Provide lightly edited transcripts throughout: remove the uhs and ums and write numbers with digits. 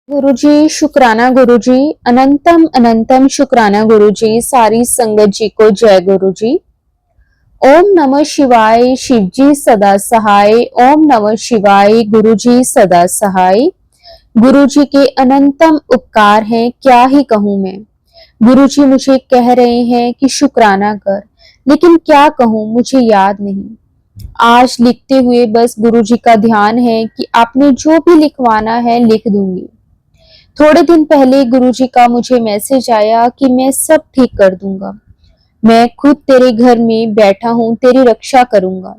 गुरुजी शुक्राना गुरुजी, अनंतम अनंतम शुक्राना गुरुजी। सारी संगत जी को जय गुरुजी। ओम नमः शिवाय, शिवजी सदा सहाय। ओम नमः शिवाय, गुरुजी सदा सहाय। गुरुजी के अनंतम उपकार हैं, क्या ही कहूं मैं। गुरुजी मुझे कह रहे हैं कि शुक्राना कर, लेकिन क्या कहूं, मुझे याद नहीं। आज लिखते हुए बस गुरुजी का ध्यान है कि आपने जो भी लिखवाना है लिख दूंगी। थोड़े दिन पहले गुरुजी का मुझे मैसेज आया कि मैं सब ठीक कर दूंगा। मैं खुद तेरे घर में बैठा हूं, तेरी रक्षा करूंगा।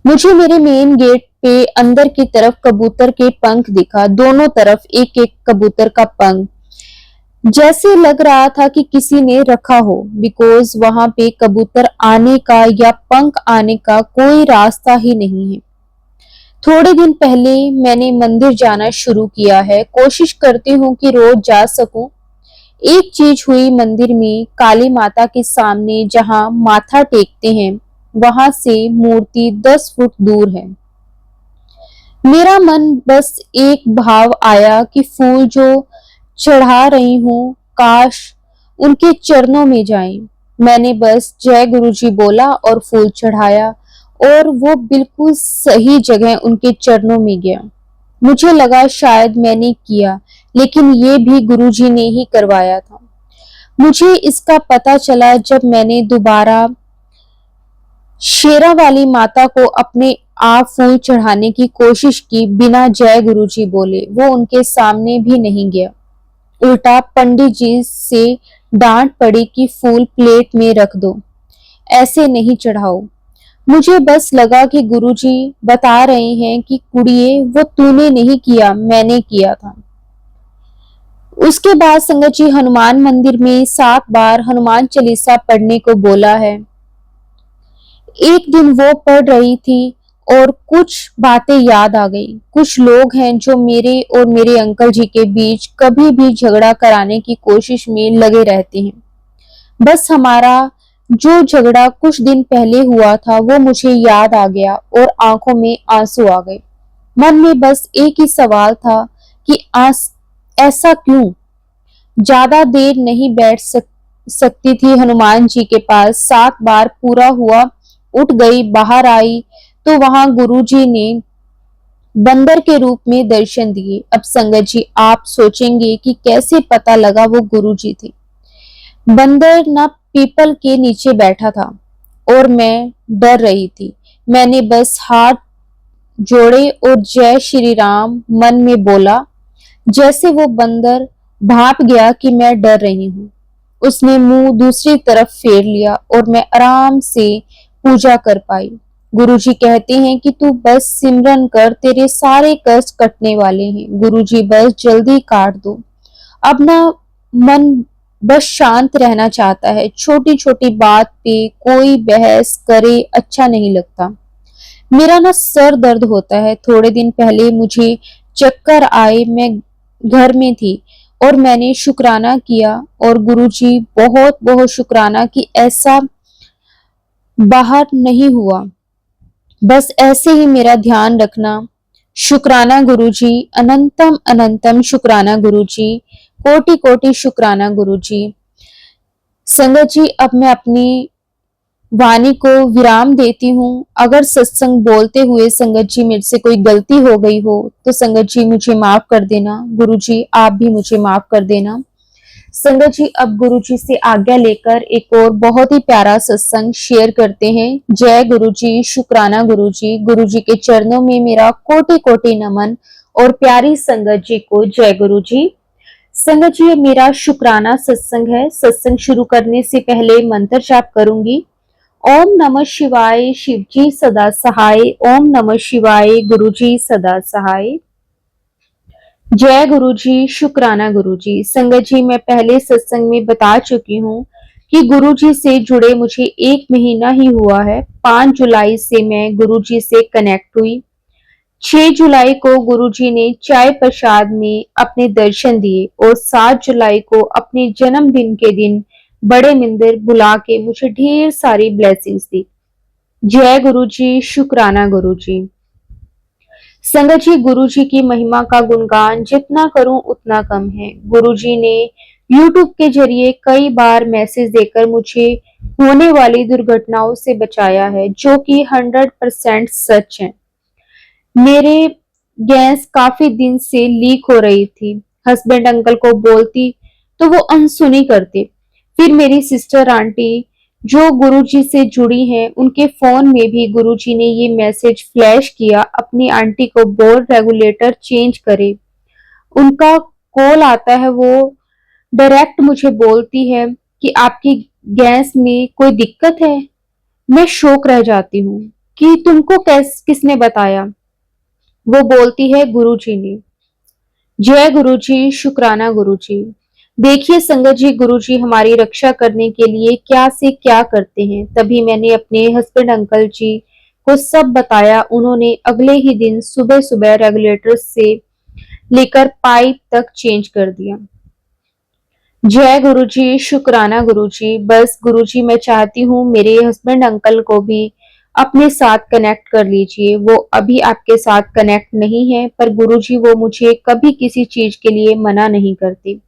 मुझे मेरे मेन गेट पे अंदर की तरफ कबूतर के पंख दिखा, दोनों तरफ एक एक कबूतर का पंख। जैसे लग रहा था कि किसी ने रखा हो, बिकॉज वहां पे कबूतर आने का या पंख आने का कोई रास्ता ही नहीं है। थोड़े दिन पहले मैंने मंदिर जाना शुरू किया है, कोशिश करती हूँ कि रोज जा सकूं। एक चीज हुई, मंदिर में काली माता के सामने जहां माथा टेकते हैं वहां से मूर्ति 10 फुट दूर है। मेरा मन बस एक भाव आया कि फूल जो चढ़ा रही हूँ काश उनके चरणों में जाएं। मैंने बस जय गुरुजी बोला और फूल चढ़ाया और वो बिल्कुल सही जगह उनके चरणों में गया। मुझे लगा शायद मैंने किया, लेकिन ये भी गुरुजी ने ही करवाया था। मुझे इसका पता चला जब मैंने दोबारा शेरा वाली माता को अपने आप फूल चढ़ाने की कोशिश की, बिना जय गुरुजी बोले। वो उनके सामने भी नहीं गया, उल्टा पंडित जी से डांट पड़ी कि फूल प्लेट में रख दो, ऐसे नहीं चढ़ाओ। मुझे बस लगा कि गुरुजी बता रहे हैं कि कुड़िए वो तूने नहीं किया, मैंने किया था। उसके बाद संगत जी हनुमान मंदिर में 7 बार हनुमान चालीसा पढ़ने को बोला है। एक दिन वो पढ़ रही थी और कुछ बातें याद आ गई। कुछ लोग हैं जो मेरे और मेरे अंकल जी के बीच कभी भी झगड़ा कराने की कोशिश में लगे रहते हैं। बस हमारा जो झगड़ा कुछ दिन पहले हुआ था वो मुझे याद आ गया और आंखों में आंसू आ गए। मन में बस एक ही सवाल था कि ऐसा क्यों। ज्यादा देर नहीं बैठ सकती थी हनुमान जी के पास। 7 बार पूरा हुआ, उठ गई, बाहर आई तो वहां गुरुजी ने बंदर के रूप में दर्शन दिए। अब संगत जी आप सोचेंगे कि कैसे पता लगा वो गुरुजी थे। बंदर ना पीपल के नीचे बैठा था और मैं डर रही थी। मैंने बस हाथ जोड़े और जय श्री राम मन में बोला। जैसे वो बंदर भाप गया कि मैं डर रही हूँ, उसने मुंह दूसरी तरफ फेर लिया और मैं आराम से पूजा कर पाई। गुरुजी कहते हैं कि तू बस सिमरन कर, तेरे सारे कष्ट कटने वाले हैं। गुरुजी बस जल्दी काट दो। अब ना मन बस शांत रहना चाहता है। छोटी छोटी बात पे कोई बहस करे अच्छा नहीं लगता। मेरा ना सर दर्द होता है। थोड़े दिन पहले मुझे चक्कर आए, मैं घर में थी और मैंने शुक्राना किया और गुरुजी बहुत बहुत शुक्राना कि ऐसा बाहर नहीं हुआ। बस ऐसे ही मेरा ध्यान रखना। शुक्राना गुरुजी, अनंतम अनंतम शुक्राना गुरुजी, कोटि कोटि शुक्राना गुरुजी। संगत जी अब मैं अपनी वाणी को विराम देती हूँ। अगर सत्संग बोलते हुए संगत जी मेरे से कोई गलती हो गई हो तो संगत जी मुझे माफ कर देना। गुरुजी आप भी मुझे माफ कर देना। संगत जी अब गुरुजी से आज्ञा लेकर एक और बहुत ही प्यारा सत्संग शेयर करते हैं। जय गुरुजी, शुक्राना गुरुजी। गुरुजी के चरणों में मेरा कोटि कोटि नमन और प्यारी संगत जी को जय गुरुजी। संगत जी मेरा शुक्राना सत्संग है। सत्संग शुरू करने से पहले मंत्र जाप करूंगी। ओम नमः शिवाय, शिवजी सदा सहाय। ओम नमः शिवाय, गुरुजी सदा सहाय। जय गुरुजी, शुक्राना गुरुजी। संगत जी मैं पहले सत्संग में बता चुकी हूँ कि गुरुजी से जुड़े मुझे 1 महीना ही हुआ है। 5 जुलाई से मैं गुरुजी से कनेक्ट हुई। 6 जुलाई को गुरुजी ने चाय प्रसाद में अपने दर्शन दिए और 7 जुलाई को अपने जन्मदिन के दिन बड़े मंदिर बुला के मुझे ढेर सारी ब्लेसिंग्स दी। जय गुरुजी, शुक्राना गुरुजी। संगत जी, गुरुजी की महिमा का गुणगान जितना करूं उतना कम है। गुरुजी ने यूट्यूब के जरिए कई बार मैसेज देकर मुझे होने वाली दुर्घटनाओं से बचाया है, जो कि 100% सच है। मेरे गैस काफी दिन से लीक हो रही थी। हस्बैंड अंकल को बोलती तो वो अनसुनी करते। फिर मेरी सिस्टर आंटी जो गुरुजी से जुड़ी हैं, उनके फोन में भी गुरुजी ने ये मैसेज फ्लैश किया, अपनी आंटी को बोल रेगुलेटर चेंज करे। उनका कॉल आता है, वो डायरेक्ट मुझे बोलती है कि आपकी गैस में कोई दिक्कत है। मैं शौक रह जाती हूँ कि तुमको किसने बताया। वो बोलती है गुरुजी ने। जय गुरुजी, शुक्राना गुरुजी। देखिए संगत जी, गुरुजी हमारी रक्षा करने के लिए क्या से क्या करते हैं। तभी मैंने अपने हस्बैंड अंकल जी को सब बताया। उन्होंने अगले ही दिन सुबह सुबह रेगुलेटर से लेकर पाइप तक चेंज कर दिया। जय गुरुजी, शुक्राना गुरुजी। बस गुरुजी, मैं चाहती हूँ मेरे हस्बैंड अंकल को भी अपने साथ कनेक्ट कर लीजिए। वो अभी आपके साथ कनेक्ट नहीं है, पर गुरुजी वो मुझे कभी किसी चीज के लिए मना नहीं करती।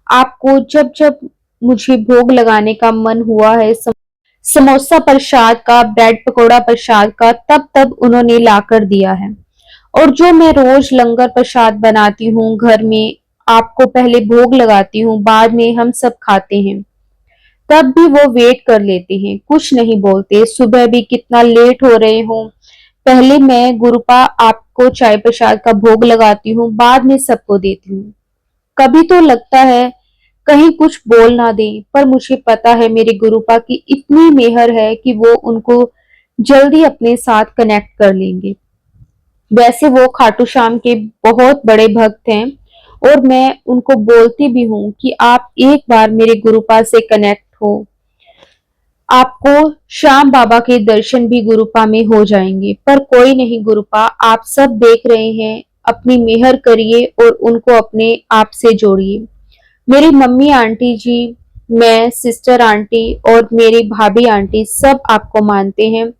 आपको जब जब मुझे भोग लगाने का मन हुआ है, समोसा प्रसाद का, ब्रेड पकोड़ा प्रसाद का, तब तब उन्होंने लाकर दिया है। और जो मैं रोज लंगर प्रसाद बनाती हूँ घर में, आपको पहले भोग लगाती हूँ, बाद में हम सब खाते हैं, तब भी वो वेट कर लेते हैं, कुछ नहीं बोलते। सुबह भी कितना लेट हो रहे हो, पहले मैं गुरुपा आपको चाय प्रसाद का भोग लगाती हूँ, बाद में सबको देती हूँ। कभी तो लगता है कहीं कुछ बोल ना दे, पर मुझे पता है मेरे गुरुपा की इतनी मेहर है कि वो उनको जल्दी अपने साथ कनेक्ट कर लेंगे। वैसे वो खाटू श्याम के बहुत बड़े भक्त हैं, और मैं उनको बोलती भी हूँ कि आप एक बार मेरे गुरुपा से कनेक्ट हो, आपको श्याम बाबा के दर्शन भी गुरुपा में हो जाएंगे। पर कोई नहीं गुरुपा, आप सब देख रहे हैं, अपनी मेहर करिए और उनको अपने आप से जोड़िए। मेरी मम्मी आंटी जी, मैं, सिस्टर आंटी और मेरी भाभी आंटी सब आपको मानते हैं,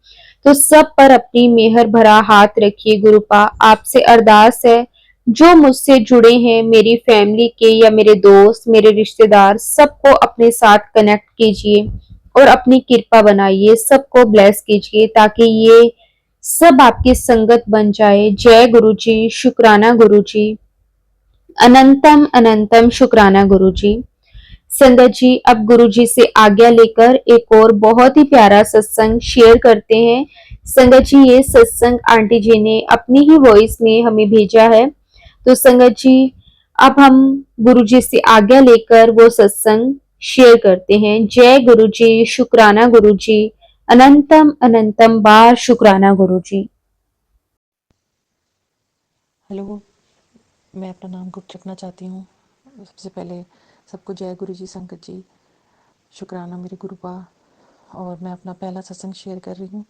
तो सब पर अपनी मेहर भरा हाथ रखिए गुरुपा। आपसे अरदास है, जो मुझसे जुड़े हैं, मेरी फैमिली के या मेरे दोस्त, मेरे रिश्तेदार, सबको अपने साथ कनेक्ट कीजिए और अपनी कृपा बनाइए, सबको ब्लेस कीजिए ताकि ये सब आपकी संगत बन जाए। जय गुरुजी, शुक्राना गुरुजी, अनंतम अनंतम शुक्राना गुरुजी। संगत जी, अब गुरुजी से आज्ञा लेकर एक और बहुत ही प्यारा सत्संग शेयर करते हैं। संगत जी, ये सत्संग आंटी जी ने अपनी ही वॉइस में हमें भेजा है। तो संगत जी, अब हम गुरुजी से आज्ञा लेकर वो सत्संग शेयर करते हैं। जय गुरुजी, शुक्राना गुरुजी, अनंतम अनंतम बार शुक्राना गुरुजी। हेलो, मैं अपना नाम गुप्त रखना चाहती हूँ। सबसे पहले सबको जय गुरु जी, संगत जी, शुक्राना मेरे गुरुपा। और मैं अपना पहला सत्संग शेयर कर रही हूँ।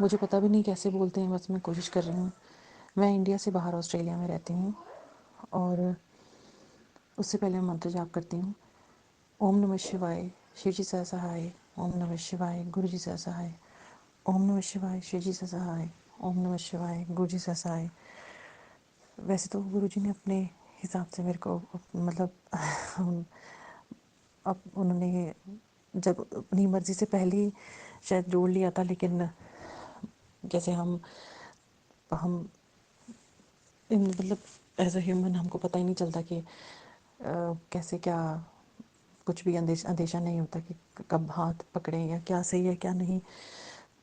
मुझे पता भी नहीं कैसे बोलते हैं, बस मैं कोशिश कर रही हूँ। मैं इंडिया से बाहर ऑस्ट्रेलिया में रहती हूँ, और उससे पहले मैं मंत्र जाप करती हूँ। ओम नमः शिवाय, शिव जी सह सहाय। ओम नमः शिवाय, गुरु जी सह सहाय। ओम नमः शिवाय, शिव जी सह सहाय। ओम नमः शिवाय, गुरु जी सह सहाय। वैसे तो गुरुजी ने अपने हिसाब से मेरे को मतलब अब उन्होंने जब अपनी मर्जी से पहले ही शायद जोड़ लिया था, लेकिन जैसे हम इन मतलब एज अ ह्यूमन हमको पता ही नहीं चलता कि कैसे क्या, कुछ भी अंदेशा नहीं होता कि कब हाथ पकड़े या क्या सही है क्या नहीं।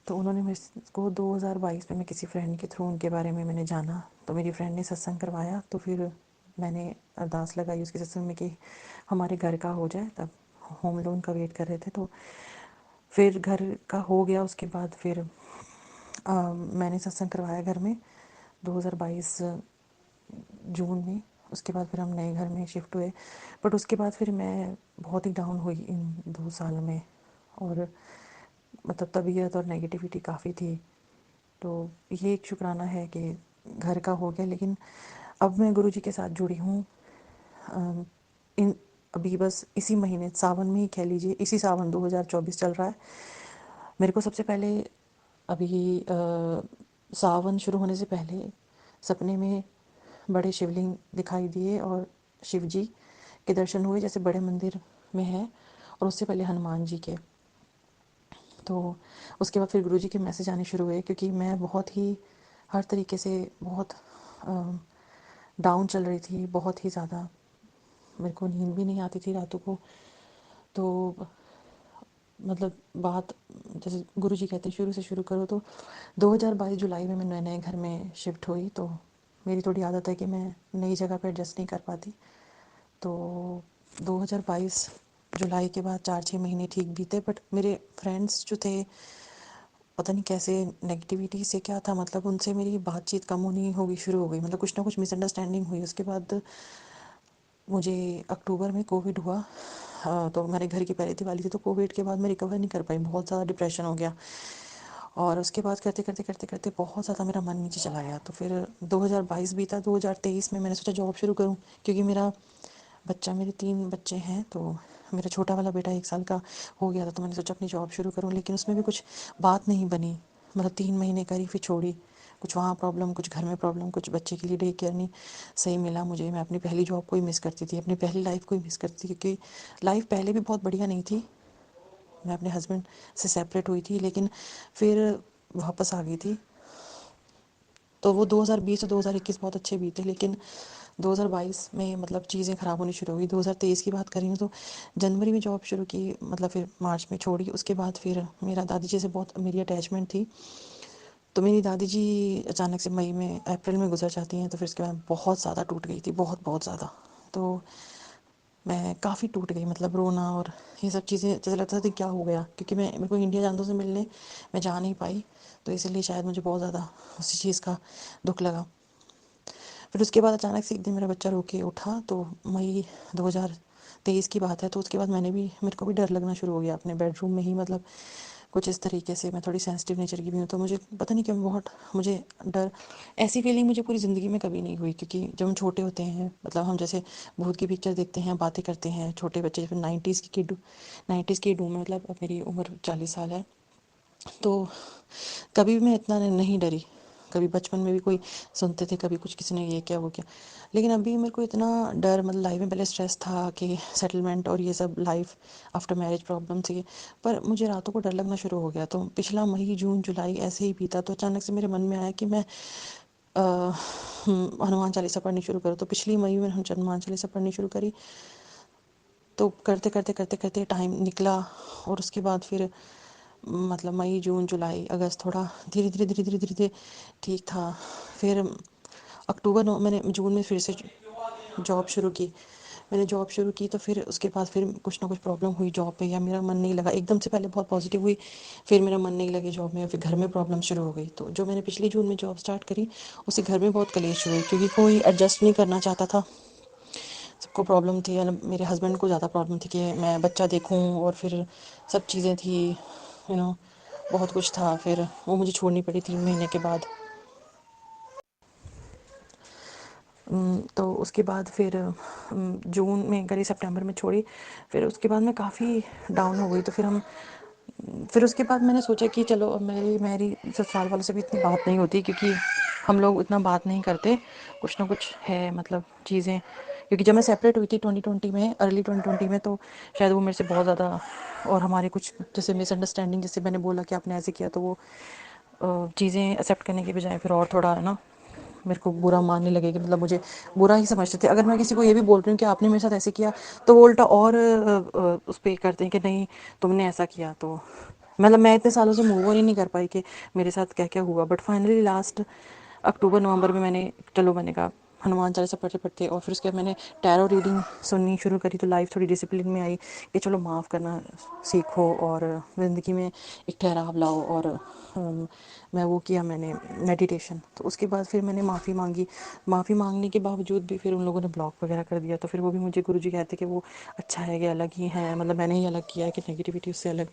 तो उन्होंने मेरे को 2022 में, मैं किसी फ्रेंड के थ्रू उनके बारे में मैंने जाना, तो मेरी फ्रेंड ने सत्संग करवाया, तो फिर मैंने अरदास लगाई उसके सत्संग में कि हमारे घर का हो जाए। तब होम लोन का वेट कर रहे थे, तो फिर घर का हो गया। उसके बाद फिर मैंने सत्संग करवाया घर में 2022 जून में। उसके बाद फिर हम नए घर में शिफ्ट हुए, बट उसके बाद फिर मैं बहुत ही डाउन हुई इन 2 साल में, और मतलब तबीयत और नेगेटिविटी काफ़ी थी। तो ये एक शुक्राना है कि घर का हो गया। लेकिन अब मैं गुरुजी के साथ जुड़ी हूँ। इन अभी बस इसी महीने सावन में ही कह लीजिए, इसी सावन 2024 चल रहा है। मेरे को सबसे पहले अभी सावन शुरू होने से पहले सपने में बड़े शिवलिंग दिखाई दिए और शिव जी के दर्शन हुए जैसे बड़े मंदिर में है, और उससे पहले हनुमान जी के। तो उसके बाद फिर गुरुजी के मैसेज आने शुरू हुए, क्योंकि मैं बहुत ही हर तरीके से बहुत डाउन चल रही थी, बहुत ही ज़्यादा। मेरे को नींद भी नहीं आती थी रातों को। तो मतलब बात जैसे गुरुजी कहते हैं शुरू से शुरू करो, तो 2022 जुलाई में मैं नए नए घर में शिफ्ट हुई। तो मेरी थोड़ी आदत है कि मैं नई जगह पे एडजस्ट नहीं कर पाती। तो 2022 जुलाई के बाद 4-6 महीने ठीक बीते, बट मेरे फ्रेंड्स जो थे, पता नहीं कैसे नेगेटिविटी से क्या था, मतलब उनसे मेरी बातचीत कम होनी होगी शुरू हो गई, मतलब कुछ ना कुछ मिसअंडरस्टैंडिंग हुई। उसके बाद मुझे अक्टूबर में कोविड हुआ। तो हमारे घर की पहली दिवाली थी, तो कोविड के बाद मैं रिकवर नहीं कर पाई, बहुत ज़्यादा डिप्रेशन हो गया। और उसके बाद करते करते करते करते बहुत ज़्यादा मेरा मन नीचे चला गया। तो फिर 2022 बीता, 2023 में मैंने सोचा जॉब शुरू करूं, क्योंकि मेरे 3 बच्चे हैं। तो मेरा छोटा वाला बेटा 1 साल का हो गया था, तो मैंने सोचा अपनी जॉब शुरू करूं, लेकिन उसमें भी कुछ बात नहीं बनी। मतलब 3 महीने करी, फिर छोड़ी। कुछ वहाँ प्रॉब्लम, कुछ घर में प्रॉब्लम, कुछ बच्चे के लिए डे केयर नहीं सही मिला मुझे। मैं अपनी पहली जॉब को ही मिस करती थी, अपनी पहली लाइफ को ही मिस करती थी, क्योंकि लाइफ पहले भी बहुत बढ़िया नहीं थी। मैं अपने हस्बैंड से सेपरेट हुई थी, लेकिन फिर वापस आ गई थी। तो वो 2020 और 2021 बहुत अच्छे बीते, लेकिन 2022 में मतलब चीज़ें ख़राब होनी शुरू हो गई। 2023 की बात करें तो जनवरी में जॉब शुरू की, मतलब फिर मार्च में छोड़ी। उसके बाद फिर मेरा दादी जी से बहुत मेरी अटैचमेंट थी। तो मेरी दादी जी अचानक से अप्रैल में गुजर जाती हैं। तो फिर उसके बाद बहुत ज़्यादा टूट गई थी, बहुत बहुत ज़्यादा। तो मैं काफ़ी टूट गई, मतलब रोना और ये सब चीज़ें, जैसे लगता था क्या हो गया, क्योंकि मेरे को इंडिया जानतों से मिलने मैं जा नहीं पाई। तो इसलिए शायद मुझे बहुत ज़्यादा उसी चीज़ का दुख लगा। फिर उसके बाद अचानक से एक दिन मेरा बच्चा रो के उठा। तो मई 2023 की बात है। तो उसके बाद मेरे को भी डर लगना शुरू हो गया अपने बेडरूम में ही, मतलब कुछ इस तरीके से। मैं थोड़ी सेंसिटिव नेचर की भी हूँ, तो मुझे पता नहीं क्यों बहुत मुझे डर, ऐसी फीलिंग मुझे पूरी ज़िंदगी में कभी नहीं हुई। क्योंकि जब हम छोटे होते हैं, मतलब हम जैसे भूत की पिक्चर देखते हैं, बातें करते हैं, छोटे बच्चे, जब 90s की किड हूँ मैं, मतलब अब मेरी उम्र 40 साल है। तो कभी भी मैं इतना नहीं डरी। कभी बचपन में भी कोई सुनते थे, कभी कुछ किसी ने ये किया वो किया, लेकिन अभी मेरे को इतना डर, मतलब लाइफ में पहले स्ट्रेस था कि सेटलमेंट और ये सब लाइफ आफ्टर मैरिज प्रॉब्लम थी। पर मुझे रातों को डर लगना शुरू हो गया। तो पिछला मई जून जुलाई ऐसे ही बीता। तो अचानक से मेरे मन में आया कि मैं हनुमान चालीसा पढ़नी शुरू करूँ। तो पिछली मई में हनुमान चालीसा पढ़नी शुरू करी। तो करते करते करते करते टाइम निकला। और उसके बाद फिर मतलब मई जून जुलाई अगस्त थोड़ा धीरे धीरे धीरे धीरे धीरे धीरे ठीक था। फिर मैंने जून में फिर से जॉब शुरू की। मैंने जॉब शुरू की, तो फिर उसके बाद फिर कुछ ना कुछ प्रॉब्लम हुई जॉब पे, या मेरा मन नहीं लगा। एकदम से पहले बहुत पॉजिटिव हुई, फिर मेरा मन नहीं लगे जॉब में, फिर घर में प्रॉब्लम शुरू हो गई। तो जो मैंने पिछली जून में जॉब स्टार्ट करी, उससे घर में बहुत कलेश हुई, क्योंकि कोई एडजस्ट नहीं करना चाहता था। सबको प्रॉब्लम थी, मतलब मेरे हस्बैंड को ज़्यादा प्रॉब्लम थी कि मैं बच्चा देखूं, और फिर सब चीज़ें थी, यू नो बहुत कुछ था। फिर वो मुझे छोड़नी पड़ी 3 महीने के बाद। तो उसके बाद फिर जून में करी, सितंबर में छोड़ी। फिर उसके बाद मैं काफ़ी डाउन हो गई। तो फिर उसके बाद मैंने सोचा कि चलो, अब मेरी मेरी ससुराल वालों से भी इतनी बात नहीं होती, क्योंकि हम लोग इतना बात नहीं करते। कुछ ना कुछ है, मतलब चीज़ें, क्योंकि जब मैं सेपरेट हुई थी 2020 में, अर्ली 2020 में, तो शायद वो मेरे से बहुत ज़्यादा, और हमारे कुछ जैसे मिसअंडरस्टैंडिंग, जैसे मैंने बोला कि आपने ऐसे किया, तो वो चीज़ें एक्सेप्ट करने के बजाय फिर और थोड़ा है ना, मेरे को बुरा मानने लगे, कि मतलब मुझे बुरा ही समझते थे। अगर मैं किसी को ये भी बोल रही हूँ कि आपने मेरे साथ ऐसे किया, तो वो उल्टा और उस पे करते हैं कि नहीं तुमने ऐसा किया। तो मतलब मैं इतने सालों से मूव ऑन ही नहीं कर पाई कि मेरे साथ क्या क्या हुआ। बट फाइनली लास्ट अक्टूबर नवंबर में मैंने कहा हनुमान चालीसा पढ़ते पढ़ते, और फिर उसके बाद मैंने टैरो रीडिंग सुननी शुरू करी। तो लाइफ थोड़ी डिसिप्लिन में आई कि चलो माफ़ करना सीखो, और ज़िंदगी में एक ठहराव लाओ। और मैं वो किया, मैंने मेडिटेशन। तो उसके बाद फिर मैंने माफ़ी मांगी। माफ़ी मांगने के बावजूद भी फिर उन लोगों ने ब्लॉक वगैरह कर दिया। तो फिर वो भी मुझे गुरुजी कहते कि वो अच्छा है कि अलग ही है, मतलब मैंने ही अलग किया है, कि नेगेटिविटी उससे अलग।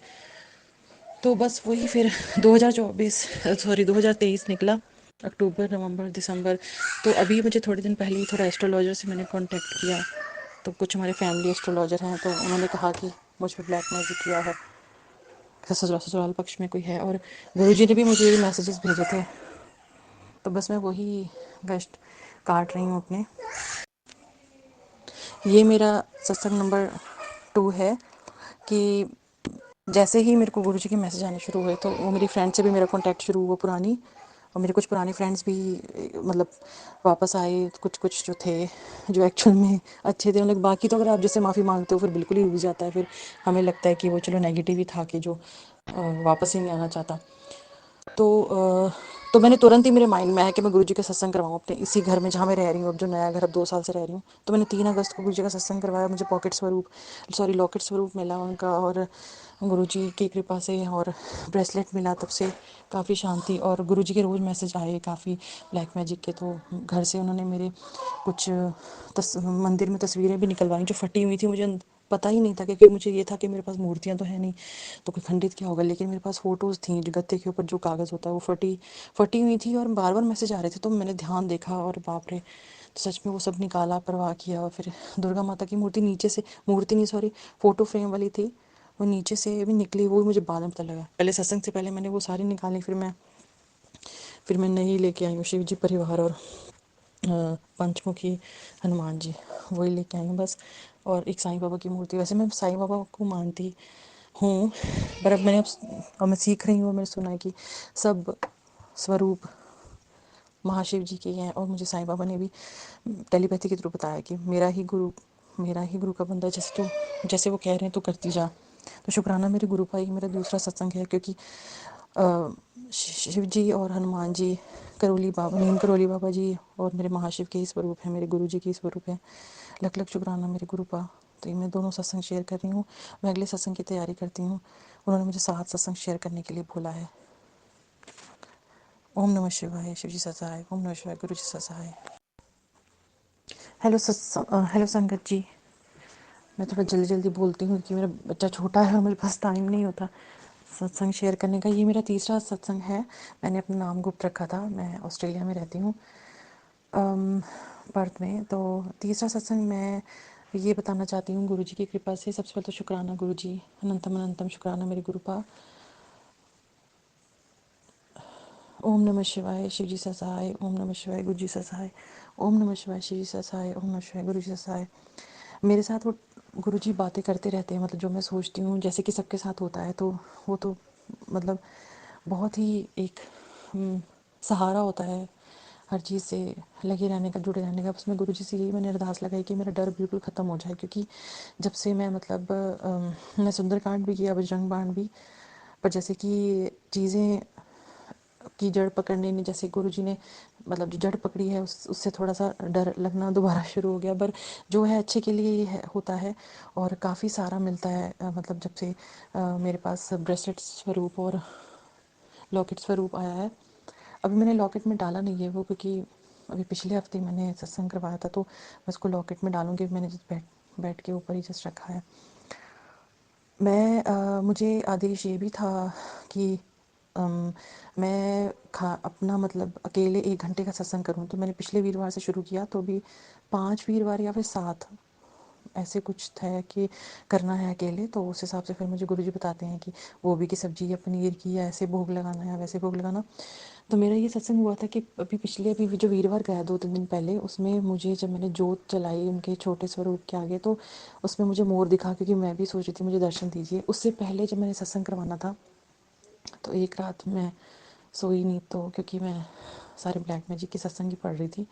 तो बस वही फिर 2023 निकला, अक्टूबर नवंबर दिसंबर। तो अभी मुझे थोड़े दिन पहले ही थोड़ा एस्ट्रोलॉजर से मैंने कांटेक्ट किया। तो कुछ हमारे फैमिली एस्ट्रोलॉजर हैं, तो उन्होंने कहा कि मुझ पर ब्लैक मैजिक किया है, ससुराल पक्ष में कोई है। और गुरुजी ने भी मुझे ये मैसेजेस भेजे थे। तो बस मैं वही कष्ट काट रही हूँ अपने। ये मेरा सत्संग नंबर 2 है कि जैसे ही मेरे को गुरुजी के मैसेज आने शुरू हुए तो वो मेरी फ्रेंड से भी मेरा कांटेक्ट शुरू हुआ पुरानी, और मेरे कुछ पुराने फ्रेंड्स भी मतलब वापस आए, कुछ कुछ जो थे जो एक्चुअल में अच्छे थे। मतलब बाकी तो अगर आप जैसे माफ़ी मांगते हो फिर बिल्कुल ही रुक जाता है, फिर हमें लगता है कि वो चलो नेगेटिव ही था कि जो वापस ही नहीं आना चाहता। तो मैंने तुरंत ही मेरे माइंड में आया कि मैं गुरुजी का सत्संग करवाऊँ अपने इसी घर में जहाँ मैं रह रही हूँ, अब जो नया घर अब 2 साल से रह रही हूँ। तो मैंने 3 अगस्त को गुरुजी का सत्संग करवाया। मुझे लॉकेट स्वरूप मिला उनका, और गुरुजी की कृपा से और ब्रेसलेट मिला, तब से काफ़ी शांति। और गुरुजी के रोज़ मैसेज आए काफ़ी ब्लैक मैजिक के। तो घर से उन्होंने मेरे कुछ मंदिर में तस्वीरें भी निकलवाई जो फटी हुई थी। मुझे पता ही नहीं था, क्योंकि मुझे ये था कि मेरे पास मूर्तियाँ तो है नहीं तो कोई खंडित क्या होगा, लेकिन मेरे पास फ़ोटोज़ थी जो गत्ते के ऊपर जो कागज़ होता है वो फटी फटी हुई थी, और बार बार मैसेज आ रहे थे। तो मैंने ध्यान देखा और बाप रे, तो सच में वो सब निकाला, परवाह किया। और फिर दुर्गा माता की मूर्ति नीचे से, मूर्ति नहीं सॉरी, फ़ोटो फ्रेम वाली थी, वो नीचे से भी निकली। वो भी मुझे बाद में पता लगा। पहले सत्संग से पहले मैंने वो सारी निकाली, फिर मैं नई लेके आई हूँ शिव जी परिवार और पंचमुखी हनुमान जी, वही लेके आई हूँ बस। और एक साईं बाबा की मूर्ति। वैसे मैं साईं बाबा को मानती हूँ, पर अब मैं सीख रही हूँ। मैंने सुना है कि सब स्वरूप महाशिव जी के हैं, और मुझे साईं बाबा ने भी टेलीपैथी के थ्रू बताया कि मेरा ही गुरु का बंदा, जैसे वो कह रहे हैं तो करती जा। तो शुक्राना मेरे गुरु का। ये मेरा दूसरा सत्संग है, क्योंकि शिव जी और हनुमान जी, नीम करोली बाबा जी और मेरे महाशिव के ही स्वरूप हैं, मेरे गुरु जी के ही स्वरूप हैं। लख लख शुक्राना मेरे गुरु का। तो ये मैं दोनों सत्संग शेयर कर रही हूँ। मैं अगले सत्संग की तैयारी करती हूँ। उन्होंने मुझे 7 सत्संग शेयर करने के लिए बोला है। ओम नमः शिवाय। शिव जी सहाय। ओम नमः शिवाय। गुरु जी सहाय। हेलो संगत जी। मैं थोड़ा जल्दी जल्दी बोलती हूँ क्योंकि मेरा बच्चा छोटा है और मेरे पास टाइम नहीं होता सत्संग शेयर करने का। ये मेरा तीसरा सत्संग है। मैंने अपना नाम गुप्त रखा था। मैं ऑस्ट्रेलिया में रहती हूँ पर्थ में। तो तीसरा सत्संग मैं ये बताना चाहती हूँ गुरुजी की कृपा से। सबसे पहले तो शुक्राना गुरुजी, अनंतम अनंतम शुक्राना मेरे गुरुपा। ओम नमः शिवाय। शिव जी सहाय। ओम नमः शिवाय। गुरु जी सहाय। ओम नमः शिवाय। शिव जी सहाय। ओम नमः शिवाय। गुरु जी सहाय। मेरे साथ वो गुरु जी बातें करते रहते हैं, मतलब जो मैं सोचती हूँ जैसे कि सबके साथ होता है, तो वो तो मतलब बहुत ही एक सहारा होता है हर चीज़ से लगे रहने का, जुड़े रहने का। बस मैं गुरु जी से यही मैंने अरदास लगाई कि मेरा डर बिल्कुल ख़त्म हो जाए, क्योंकि जब से मैं मतलब मैं सुंदरकांड भी किया, बजरंग बाण भी, पर जैसे कि चीज़ें की जड़ पकड़ने ने, जैसे गुरुजी ने मतलब जो जड़ पकड़ी है उससे थोड़ा सा डर लगना दोबारा शुरू हो गया। पर जो है अच्छे के लिए ही है, होता है। और काफ़ी सारा मिलता है मतलब जब से मेरे पास ब्रेसलेट स्वरूप और लॉकेट स्वरूप आया है। अभी मैंने लॉकेट में डाला नहीं है वो, क्योंकि अभी पिछले हफ्ते मैंने सत्संग करवाया था, तो मैं उसको लॉकेट में डालूंगी। मैंने जिस बेड के ऊपर ही जस्ट रखा है। मुझे आदेश ये भी था कि मैं अपना मतलब अकेले 1 घंटे का सत्संग करूं। तो मैंने पिछले वीरवार से शुरू किया, तो अभी 5 वीरवार या फिर 7 ऐसे कुछ था कि करना है अकेले। तो उस हिसाब से फिर मुझे गुरुजी बताते हैं कि गोभी की सब्जी या पनीर की, या ऐसे भोग लगाना है या वैसे भोग लगाना। तो मेरा ये सत्संग हुआ था कि अभी जो वीरवार गया 2-3 दिन पहले, उसमें मुझे जब मैंने जोत जलाई उनके छोटे स्वरूप के आगे, तो उसमें मुझे मोर दिखा, क्योंकि मैं भी सोच रही थी मुझे दर्शन दीजिए। उससे पहले जब मैंने सत्संग करवाना था, तो एक रात मैं सोई नहीं, तो क्योंकि मैं सारे ब्लैक मैजिक की सत्संग ही पढ़ रही थी।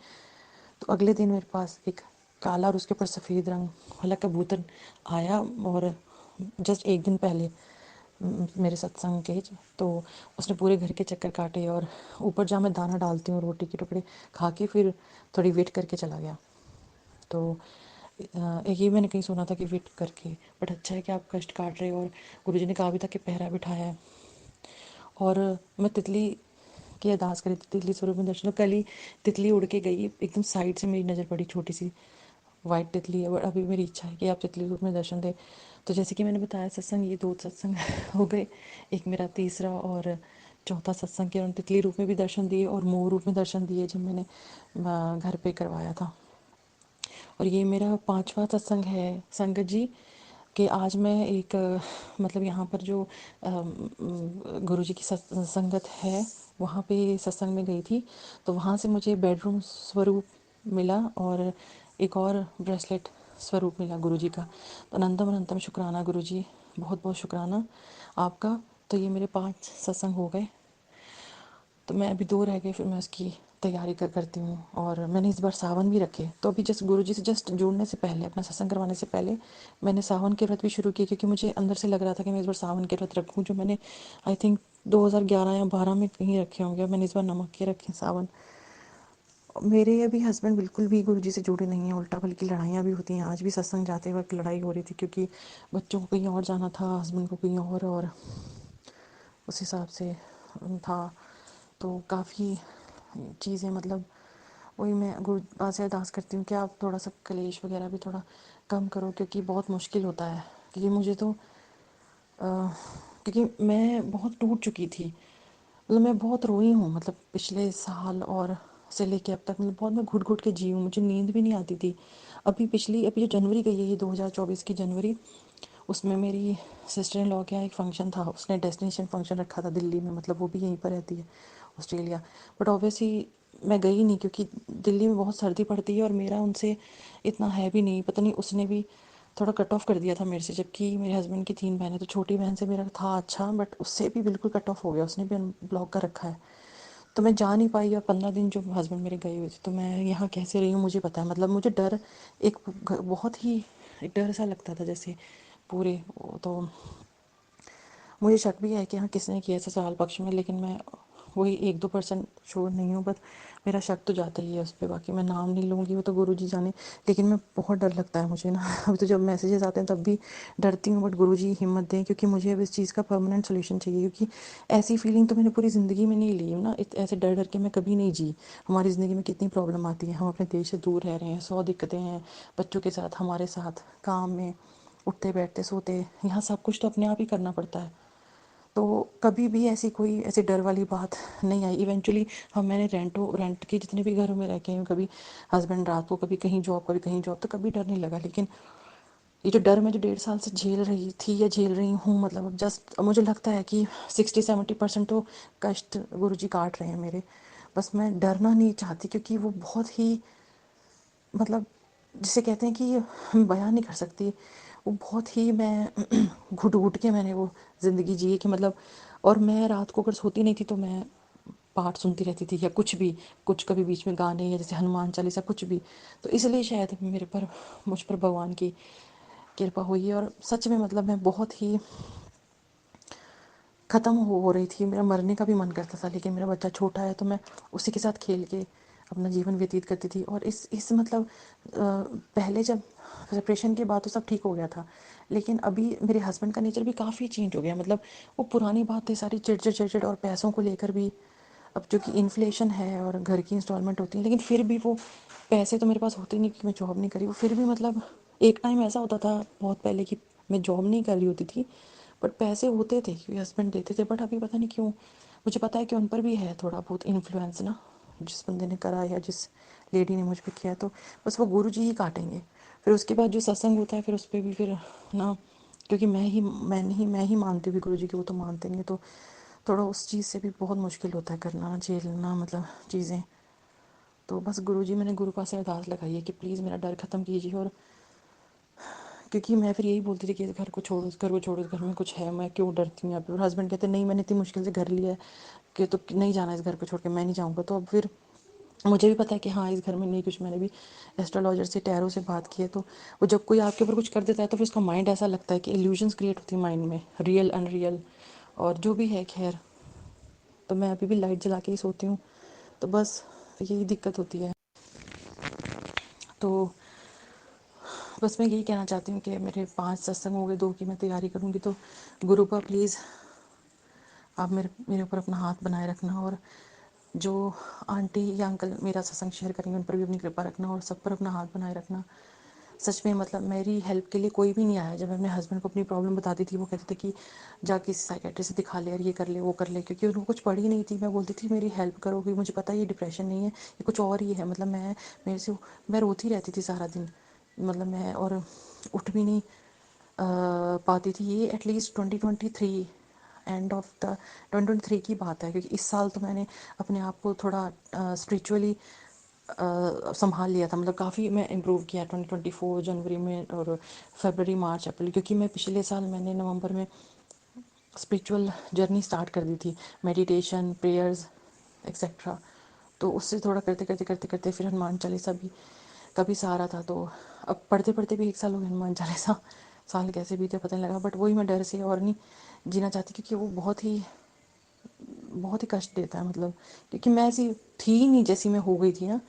तो अगले दिन मेरे पास एक काला और उसके ऊपर सफ़ेद रंग वाला कबूतर आया, और जस्ट 1 दिन पहले मेरे सत्संग के, तो उसने पूरे घर के चक्कर काटे, और ऊपर जहाँ मैं दाना डालती हूँ रोटी के टुकड़े खा के फिर थोड़ी वेट करके चला गया। तो एक ये मैंने कहीं सुना था कि वेट करके, बट अच्छा है कि आप कष्ट काट रहे हो। और गुरुजी ने कहा भी था कि पहरा बिठाया है। और मैं तितली की अरदास करी थी, तितली स्वरूप में दर्शन। कल ही तितली उड़ के गई, एकदम साइड से मेरी नज़र पड़ी, छोटी सी वाइट तितली है। बट अभी मेरी इच्छा है कि आप तितली रूप में दर्शन दें। तो जैसे कि मैंने बताया सत्संग, ये 2 सत्संग हो गए। एक मेरा तीसरा और चौथा सत्संग के तितली रूप में भी दर्शन दिए और मोर रूप में दर्शन दिए, जब मैंने घर पे करवाया था। और ये मेरा 5वां सत्संग है संगत जी। कि आज मैं एक मतलब यहाँ पर जो गुरुजी की संगत है वहाँ पे सत्संग में गई थी, तो वहाँ से मुझे बेडरूम स्वरूप मिला और एक और ब्रेसलेट स्वरूप मिला गुरुजी का। तो अनंतम अनंतम शुक्राना गुरुजी, बहुत बहुत शुक्राना आपका। तो ये मेरे 5 सत्संग हो गए, तो मैं अभी 2 रह गए, फिर मैं उसकी तैयारी करती हूँ। और मैंने इस बार सावन भी रखे, तो अभी जस्ट गुरुजी से जस्ट जुड़ने से पहले, अपना सत्संग करवाने से पहले मैंने सावन के व्रत भी शुरू किए, क्योंकि मुझे अंदर से लग रहा था कि मैं इस बार सावन के व्रत रखूँ, जो मैंने आई थिंक 2011 या 12 में कहीं रखे होंगे। मैंने इस बार नमक के रखे सावन। मेरे अभी हस्बैंड बिल्कुल भी गुरुजी से जुड़े नहीं हैं, उल्टा बल्कि लड़ाइयाँ भी होती हैं। आज भी सत्संग जाते वक्त लड़ाई हो रही थी, क्योंकि बच्चों को कहीं और जाना था, हस्बैंड को कहीं और उस हिसाब से था। तो काफ़ी चीज़ें मतलब वही मैं गुरुपा से अरदास करती हूँ कि आप थोड़ा सा कलेश वगैरह भी थोड़ा कम करो, क्योंकि बहुत मुश्किल होता है। क्योंकि मुझे तो क्योंकि मैं बहुत टूट चुकी थी, मतलब मैं बहुत रोई हूँ, मतलब पिछले साल और से लेके अब तक, मतलब बहुत मैं घुट घुट के जी हूँ, मुझे नींद भी नहीं आती थी। अभी जो जनवरी गई है, ये 2024 की जनवरी, उसमें मेरी सिस्टर इन लॉ के यहाँ एक फ़ंक्शन था, उसने डेस्टिनेशन फ़ंक्शन रखा था दिल्ली में, मतलब वो भी यहीं पर रहती है, ऑस्ट्रेलिया। बट ऑब्वियसली मैं गई नहीं, क्योंकि दिल्ली में बहुत सर्दी पड़ती है और मेरा उनसे इतना है भी नहीं, पता नहीं उसने भी थोड़ा कट ऑफ कर दिया था मेरे से। जबकि मेरे हस्बैंड की 3 बहनें, तो छोटी बहन से मेरा था अच्छा, बट उससे भी बिल्कुल कट ऑफ हो गया, उसने भी ब्लॉक कर रखा है। तो मैं जा नहीं पाई, और 15 दिन जो हस्बैंड मेरे गए हुए थे, तो मैं यहाँ कैसे रही हूँ मुझे पता है। मतलब मुझे डर, एक बहुत ही एक डर सा लगता था जैसे पूरे। तो मुझे शक भी है कि हाँ किसने किया ससुराल पक्ष में, लेकिन मैं वही 1-2% श्योर नहीं हूँ, बट मेरा शक तो जाता ही है उस पर। बाकी मैं नाम नहीं लूँगी, वो तो गुरुजी जाने। लेकिन मैं बहुत डर लगता है मुझे ना अभी तो जब मैसेजेस आते हैं तब भी डरती हूँ, बट गुरुजी हिम्मत दें, क्योंकि मुझे अब इस चीज़ का परमानेंट सोल्यूशन चाहिए। क्योंकि ऐसी फीलिंग तो मैंने पूरी ज़िंदगी में नहीं ली है ना, ऐसे डर डर के मैं कभी नहीं जी। हमारी ज़िंदगी में कितनी प्रॉब्लम आती है, हम अपने देश से दूर रह रहे हैं, 100 दिक्कतें हैं, बच्चों के साथ, हमारे साथ, काम में, उठते बैठते सोते, यहाँ सब कुछ तो अपने आप ही करना पड़ता है। तो कभी भी ऐसी कोई ऐसी डर वाली बात नहीं आई। इवेंचुअली हम मैंने रेंट के जितने भी घरों में रह के हैं, कभी हस्बैंड रात को कभी कहीं जॉब, कभी कहीं जॉब, तो कभी डर नहीं लगा। लेकिन ये जो डर मैं जो 1.5 साल से झेल रही थी या झेल रही हूँ, मतलब अब जस्ट मुझे लगता है कि 60-70% तो कष्ट गुरुजी काट रहे हैं मेरे। बस मैं डरना नहीं चाहती, क्योंकि वो बहुत ही मतलब जिसे कहते हैं कि हम बयान नहीं कर सकती, वो बहुत ही मैं घुट घुट के मैंने वो ज़िंदगी जी है कि मतलब। और मैं रात को अगर सोती नहीं थी तो मैं पाठ सुनती रहती थी, या कुछ भी, कुछ कभी बीच में गाने, या जैसे हनुमान चालीसा कुछ भी। तो इसलिए शायद मेरे पर, मुझ पर भगवान की कृपा हुई है। और सच में मतलब मैं बहुत ही ख़त्म हो रही थी, मेरा मरने का भी मन करता था, लेकिन मेरा बच्चा छोटा है तो मैं उसी के साथ खेल के अपना जीवन व्यतीत करती थी। और इस मतलब पहले जब सेपरेशन के बाद तो सब ठीक हो गया था, लेकिन अभी मेरे हस्बैंड का नेचर भी काफ़ी चेंज हो गया। मतलब वो पुरानी बातें सारी चिड़चिड़ चिड़चिड़, और पैसों को लेकर भी, अब चूँकि इन्फ्लेशन है और घर की इंस्टॉलमेंट होती है, लेकिन फिर भी वो पैसे तो मेरे पास होते नहीं, क्योंकि मैं जॉब नहीं करी। वो फिर भी मतलब एक टाइम ऐसा होता था बहुत पहले कि मैं जॉब नहीं कर रही होती थी, बट पैसे होते थे क्योंकि हस्बैंड देते थे। बट अभी पता नहीं क्यों, मुझे पता है कि उन पर भी है थोड़ा बहुत इन्फ्लुएंस ना, जिस बंदे ने करा या जिस लेडी ने मुझ पर किया। तो बस वो गुरु जी ही काटेंगे। फिर उसके बाद जो सत्संग होता है, फिर उस पर भी फिर ना, क्योंकि मैं ही मानती हूँ गुरु जी की, वो तो मानते नहीं। तो थोड़ा उस चीज़ से भी बहुत मुश्किल होता है करना, झेलना, मतलब चीज़ें। तो बस गुरुजी, मैंने गुरुपा से अरदास लगाई है कि प्लीज़ मेरा डर ख़त्म कीजिए। और क्योंकि मैं फिर यही बोलती थी कि इस घर को छोड़ो, इस घर को छोड़ो, इस घर में कुछ है, मैं क्यों डरती हूँ यहाँ पे। और हस्बैंड कहते नहीं, मैंने इतनी मुश्किल से घर लिया है कि तो नहीं जाना इस घर को छोड़ के, मैं नहीं जाऊँगा। तो अब फिर मुझे भी पता है कि हाँ इस घर में नहीं कुछ। मैंने भी एस्ट्रोलॉजर से, टैरो से बात की है। तो वो जब कोई आपके ऊपर कुछ कर देता है, तो फिर उसका माइंड ऐसा लगता है कि इल्यूजन्स क्रिएट होती है माइंड में, रियल अनरियल, और जो भी है। खैर, तो मैं अभी भी लाइट जला के ही सोती हूँ। तो बस यही दिक्कत होती है। तो बस मैं यही कहना चाहती हूँ कि मेरे 5 सत्संग हो गए, 2 की मैं तैयारी करूँगी। तो गुरुपा प्लीज़ आप मेरे मेरे ऊपर अपना हाथ बनाए रखना, और जो आंटी या अंकल मेरा सत्संग शेयर करेंगे उन पर भी अपनी कृपा रखना, और सब पर अपना हाथ बनाए रखना। सच में मतलब मेरी हेल्प के लिए कोई भी नहीं आया। जब मैं अपने हस्बैंड को अपनी प्रॉब्लम बताती थी, वो कहते थे कि जा किसी साइकेट्रिस्ट से दिखा ले, और ये कर ले, वो कर ले, क्योंकि उनको कुछ पड़ी नहीं थी। मैं बोलती थी मेरी हेल्प करो, क्योंकि मुझे पता है ये डिप्रेशन नहीं है, ये कुछ और ही है। मतलब मैं रोती रहती थी सारा दिन, मतलब मैं, और उठ भी नहीं पाती थी। ये एटलीस्ट 2023 एंड ऑफ द 2023 की बात है, क्योंकि इस साल तो मैंने अपने आप को थोड़ा स्पिरिचुअली संभाल लिया था। मतलब काफ़ी मैं इम्प्रूव किया 2024 जनवरी में और फरवरी मार्च अप्रैल, क्योंकि मैं पिछले साल मैंने नवंबर में स्पिरिचुअल जर्नी स्टार्ट कर दी थी, मेडिटेशन, प्रेयर्स एक्सेट्रा। तो उससे थोड़ा करते करते करते करते फिर हनुमान चालीसा भी कभी सहारा था। तो अब पढ़ते पढ़ते भी 1 साल हो गया हनुमान चालीसा, साल कैसे बीते पता नहीं लगा। बट वही मैं डर से और नहीं जीना चाहती, क्योंकि वो बहुत ही कष्ट देता है। मतलब क्योंकि मैं ऐसी थी ही नहीं जैसी मैं हो गई थी ना,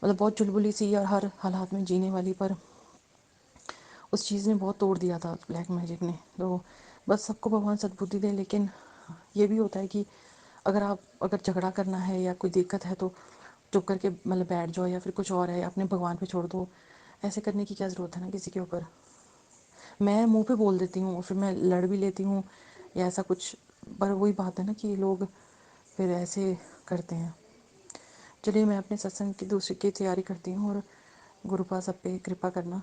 मतलब बहुत चुलबुली सी और हर हालात में जीने वाली। पर उस चीज़ ने बहुत तोड़ दिया था, ब्लैक मैजिक ने। तो बस सबको भगवान सद्बुद्धि दे। लेकिन ये भी होता है कि अगर झगड़ा करना है या कोई दिक्कत है तो चुप करके मतलब बैठ जाओ, या फिर कुछ और है अपने भगवान पे छोड़ दो। ऐसे करने की क्या ज़रूरत है ना किसी के ऊपर। मैं मुंह पे बोल देती हूँ, फिर मैं लड़ भी लेती हूँ या ऐसा कुछ। पर वही बात है ना कि लोग फिर ऐसे करते हैं। चलिए, मैं अपने सत्संग की दूसरी की तैयारी करती हूँ, और गुरुपा सब पे कृपा करना।